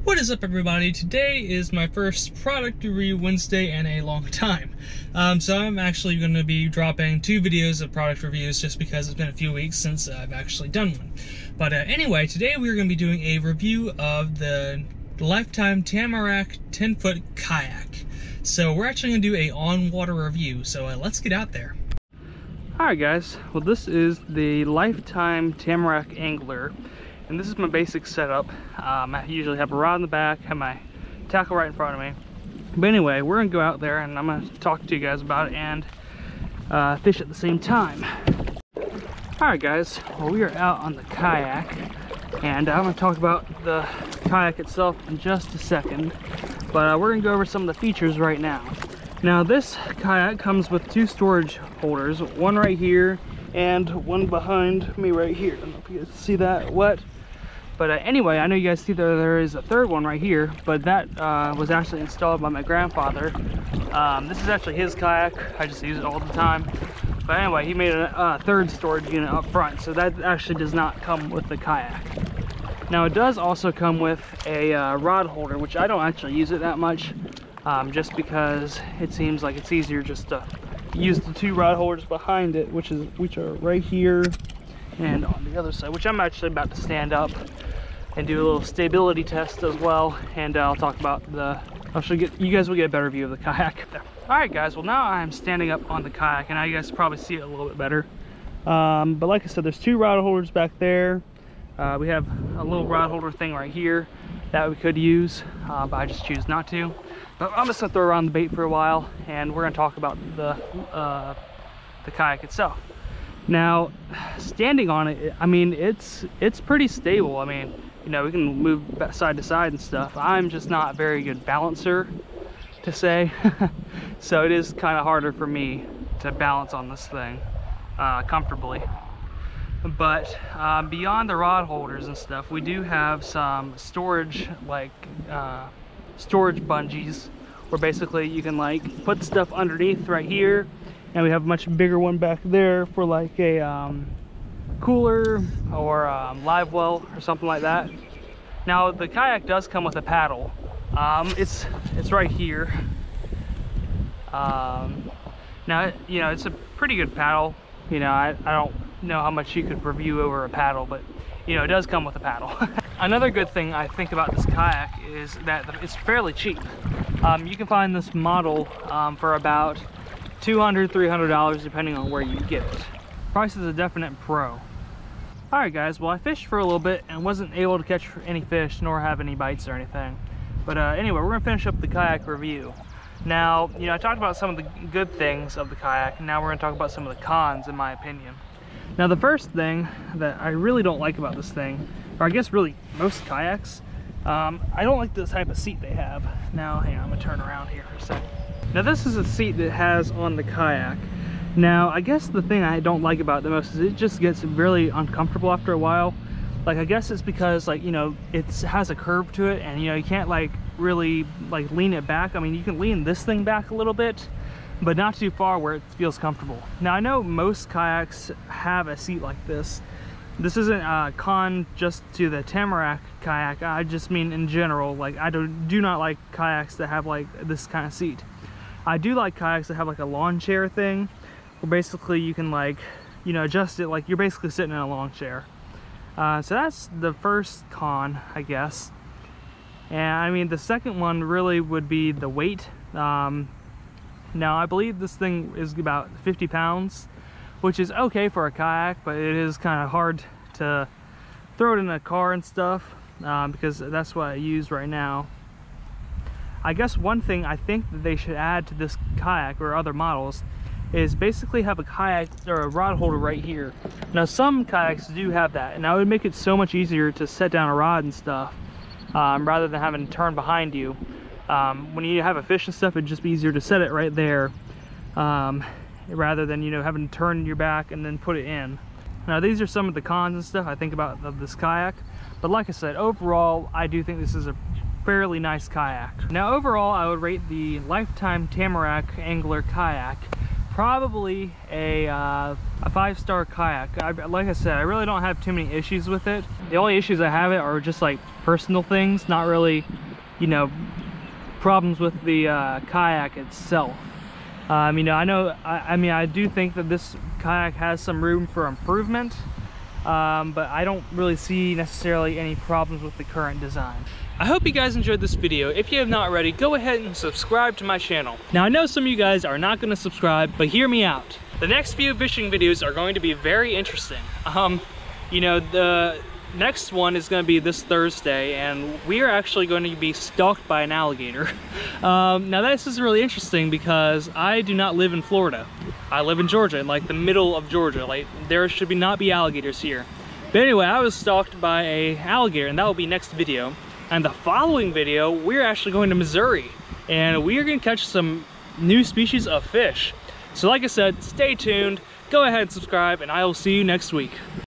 What is up, everybody? Today is my first product review Wednesday in a long time. So I'm actually going to be dropping 2 videos of product reviews just because it's been a few weeks since I've actually done one. But anyway, today we're going to be doing a review of the Lifetime Tamarack 10-foot kayak. So we're actually going to do a on-water review, so let's get out there. Alright guys, well this is the Lifetime Tamarack Angler. And this is my basic setup. I usually have a rod in the back, have my tackle right in front of me. But anyway, we're gonna go out there and I'm gonna talk to you guys about it and fish at the same time. Alright guys, well we are out on the kayak and I'm gonna talk about the kayak itself in just a second. But we're gonna go over some of the features right now. Now this kayak comes with 2 storage holders, one right here and one behind me right here. I don't know if you guys see that wet. But anyway, I know you guys see that there is a 3rd one right here, but that was actually installed by my grandfather. This is actually his kayak. I just use it all the time. But anyway, he made a 3rd storage unit up front, so that actually does not come with the kayak. Now it does also come with a rod holder, which I don't actually use it that much, just because it seems like it's easier just to use the 2 rod holders behind it, which are right here and on the other side, which I'm actually about to stand up and do a little stability test as well, and I'll talk about you guys will get a better view of the kayak. Alright guys, well now I'm standing up on the kayak and now you guys probably see it a little bit better. But like I said, there's 2 rod holders back there. We have a little rod holder thing right here that we could use, but I just choose not to. But I'm just gonna throw around the bait for a while and we're gonna talk about the kayak itself. Now, standing on it, I mean, it's pretty stable. I mean, you know, we can move side to side and stuff. I'm just not a very good balancer, to say. So it is kind of harder for me to balance on this thing comfortably. But beyond the rod holders and stuff, we do have some storage, like storage bungees, where basically you can like put stuff underneath right here. And we have a much bigger one back there for like a cooler or live well or something like that. Now the kayak does come with a paddle. It's right here. Now you know, it's a pretty good paddle. You know, I don't know how much you could review over a paddle, but you know, it does come with a paddle. Another good thing I think about this kayak is that it's fairly cheap. You can find this model for about $200, $300 depending on where you get it. Price is a definite pro. Alright guys, well I fished for a little bit and wasn't able to catch any fish nor have any bites or anything. But anyway, we're gonna finish up the kayak review. Now, you know, I talked about some of the good things of the kayak, and now we're gonna talk about some of the cons in my opinion. Now the first thing that I really don't like about this thing, or I guess really most kayaks, I don't like the type of seat they have. Now, hang on, I'm gonna turn around here for a second. Now this is a seat that it has on the kayak. Now I guess the thing I don't like about it the most is it just gets really uncomfortable after a while. Like I guess it's because, like, you know, it has a curve to it and you know you can't like really like lean it back. I mean, you can lean this thing back a little bit, but not too far where it feels comfortable. Now I know most kayaks have a seat like this. This isn't a con just to the Tamarack kayak. I just mean in general. Like I do not like kayaks that have like this kind of seat. I do like kayaks that have like a lawn chair thing, where basically you can like, you know, adjust it like you're basically sitting in a lawn chair. So that's the first con, I guess. And I mean, the second one really would be the weight. Now I believe this thing is about 50 pounds, which is okay for a kayak, but it is kind of hard to throw it in a car and stuff, because that's what I use right now. I guess one thing I think that they should add to this kayak or other models is basically have a kayak or a rod holder right here. Now some kayaks do have that, and that would make it so much easier to set down a rod and stuff, rather than having to turn behind you. When you have a fish and stuff, it'd just be easier to set it right there, rather than, you know, having to turn your back and then put it in. Now these are some of the cons and stuff I think about of this kayak, but like I said, overall I do think this is a fairly nice kayak. Now overall I would rate the Lifetime Tamarack Angler kayak probably a 5-star kayak. Like I said, I really don't have too many issues with it. The only issues I have are just like personal things, not really, you know, problems with the kayak itself. You know, I do think that this kayak has some room for improvement, but I don't really see necessarily any problems with the current design. I hope you guys enjoyed this video. If you have not already, go ahead and subscribe to my channel. Now, I know some of you guys are not going to subscribe, but hear me out. The next few fishing videos are going to be very interesting. You know, the next one is going to be this Thursday, and we are actually going to be stalked by an alligator. Now, this is really interesting because I do not live in Florida. I live in Georgia, in like the middle of Georgia. Like, there should not be alligators here. But anyway, I was stalked by an alligator, and that will be next video. And the following video, we're actually going to Missouri, and we are going to catch some new species of fish. So like I said, stay tuned, go ahead and subscribe, and I will see you next week.